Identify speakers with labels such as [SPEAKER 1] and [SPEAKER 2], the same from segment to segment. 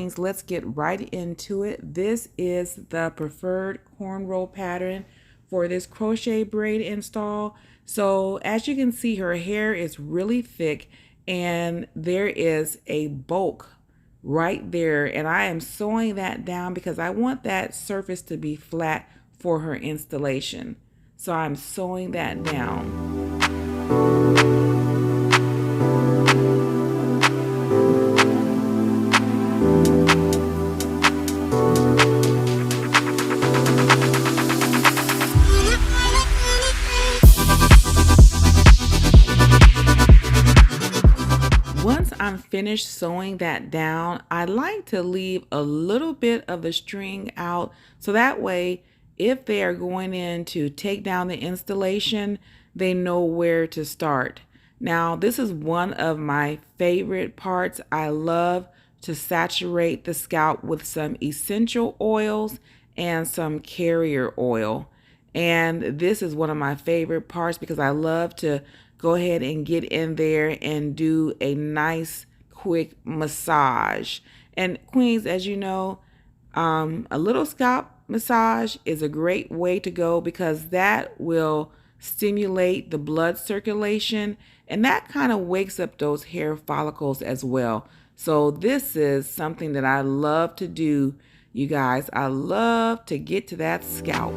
[SPEAKER 1] queens, let's get right into it. This is the preferred cornrow pattern for this crochet braid install. So as you can see, her hair is really thick and there is a bulk right there, and I am sewing that down because I want that surface to be flat for her installation. So I'm sewing that down. Once I'm finished sewing that down, I like to leave a little bit of the string out so that way if they are going in to take down the installation, they know where to start. Now, this is one of my favorite parts. I love to saturate the scalp with some essential oils and some carrier oil. And this is one of my favorite parts because I love to go ahead and get in there and do a nice quick massage. And queens, as you know, a little scalp massage is a great way to go because that will stimulate the blood circulation and that kind of wakes up those hair follicles as well. So this is something that I love to do, you guys. I love to get to that scalp.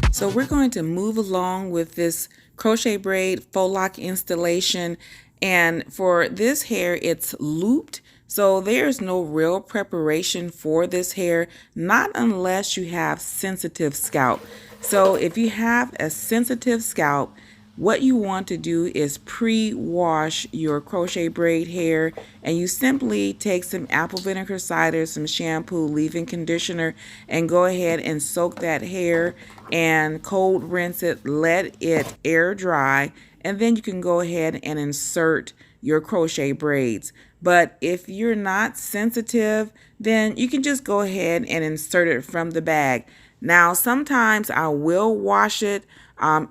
[SPEAKER 1] So we're going to move along with this crochet braid faux lock installation, and for this hair it's looped, so there's no real preparation for this hair, not unless you have sensitive scalp. So if you have a sensitive scalp, what you want to do is pre-wash your crochet braid hair, and you simply take some apple vinegar cider, some shampoo, leave-in conditioner, and go ahead and soak that hair and cold rinse it, let it air dry, and then you can go ahead and insert your crochet braids. But if you're not sensitive, then you can just go ahead and insert it from the bag. Now, sometimes I will wash it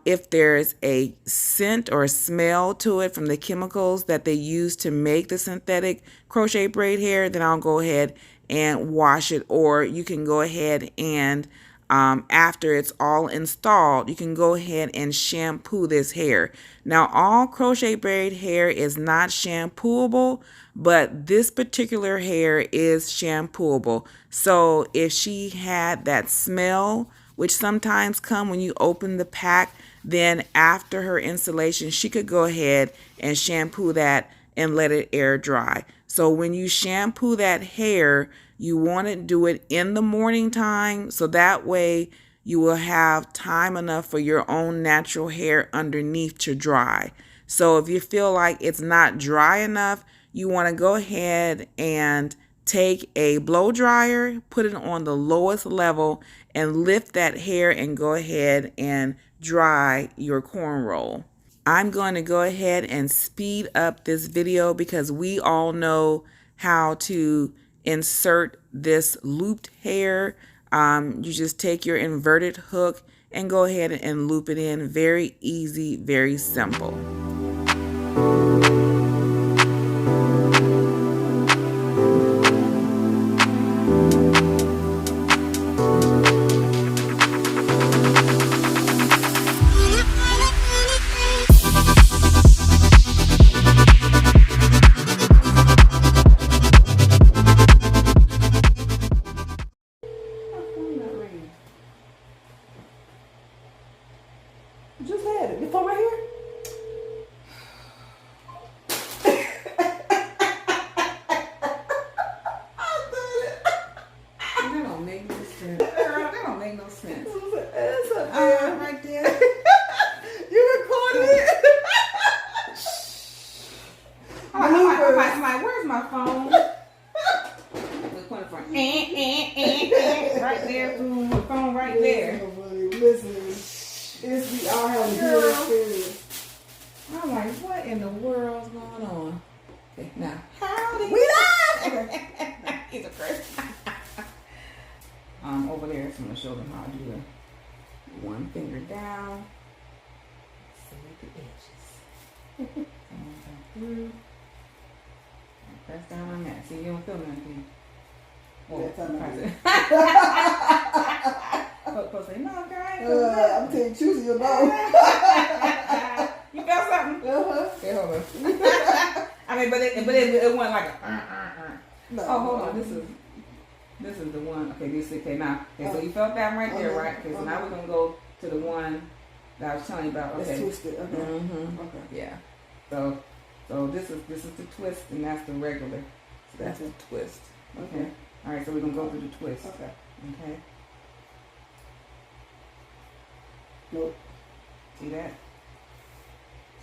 [SPEAKER 1] if there's a scent or a smell to it from the chemicals that they use to make the synthetic crochet braid hair, then I'll go ahead and wash it. Or you can go ahead and after it's all installed, you can go ahead and shampoo this hair. Now, all crochet braid hair is not shampooable, but this particular hair is shampooable. So if she had that smell, which sometimes come when you open the pack, then after her installation, she could go ahead and shampoo that and let it air dry. So when you shampoo that hair, you want to do it in the morning time, so that way you will have time enough for your own natural hair underneath to dry. So if you feel like it's not dry enough, you want to go ahead and take a blow dryer, put it on the lowest level, and lift that hair and go ahead and dry your cornrow. I'm going to go ahead and speed up this video because we all know how to insert this looped hair. You just take your inverted hook and go ahead and loop it in. Very easy, very simple.
[SPEAKER 2] Just had it. Your phone right here?
[SPEAKER 1] That don't make no sense. Girl, that don't make no sense.
[SPEAKER 2] It's up there.
[SPEAKER 1] Right there.
[SPEAKER 2] You recorded it?
[SPEAKER 1] I'm like, where's my phone? Right there, boom, the phone right there.
[SPEAKER 2] Listen. We all have a good experience.
[SPEAKER 1] I'm like, what in the world's going on? Okay, now, howdy.
[SPEAKER 2] We live! Okay.
[SPEAKER 1] He's a crazy. Over there, so I'm gonna show them how to do it. One finger down. Select the edges. Through. Press down on that. See, you don't feel nothing. Whoa, press it. Folks say, no, girl.
[SPEAKER 2] I'm telling you, choose your know.
[SPEAKER 1] You felt something? Okay, hold on. I mean, but it went like a.
[SPEAKER 2] No,
[SPEAKER 1] oh, hold on. This is the one. Okay, this is okay now. Okay, so you felt that right there, right? Okay, so now we're gonna go to the one that I was telling you about. Okay.
[SPEAKER 2] It's twisted. Okay.
[SPEAKER 1] Okay. Yeah. So this is the twist, and that's the regular. So that's the twist. Okay. All right. So we're gonna go through the twist.
[SPEAKER 2] Okay.
[SPEAKER 1] Okay.
[SPEAKER 2] Nope.
[SPEAKER 1] See that?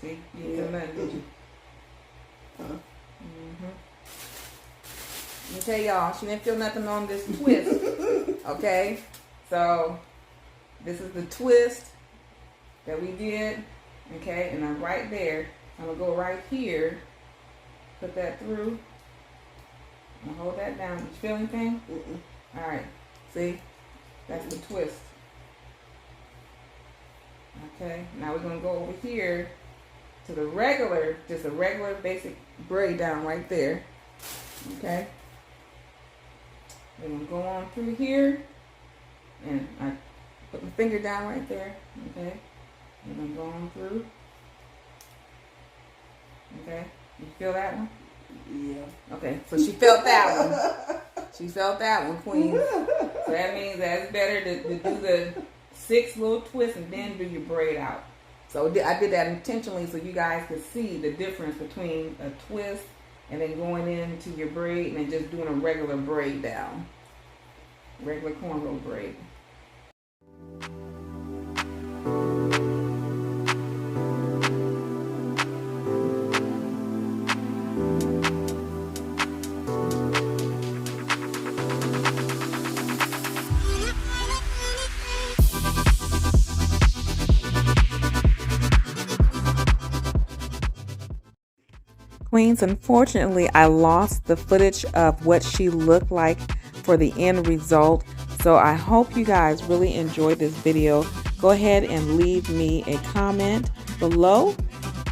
[SPEAKER 1] See? You didn't feel nothing, did you? Let me tell y'all, she didn't feel nothing on this twist. Okay? So, this is the twist that we did. Okay? And I'm right there. I'm going to go right here. Put that through. I'm going to hold that down. Did you feel anything? Alright. See? That's the twist. Okay? Now we're going to go over here to the regular, just a regular basic braid down right there. Okay? We're going to go on through here, and I put my finger down right there. Okay? We're going to go on through. Okay? You feel that one?
[SPEAKER 2] Yeah.
[SPEAKER 1] Okay, so she felt that one. She felt that one, Queen. So that means that it's better to do the 6 little twists and then do your braid out. So I did that intentionally so you guys could see the difference between a twist and then going into your braid and then just doing a regular braid down. Regular cornrow braid. Queens, unfortunately, I lost the footage of what she looked like for the end result. So I hope you guys really enjoyed this video. Go ahead and leave me a comment below,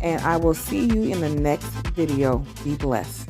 [SPEAKER 1] and I will see you in the next video. Be blessed.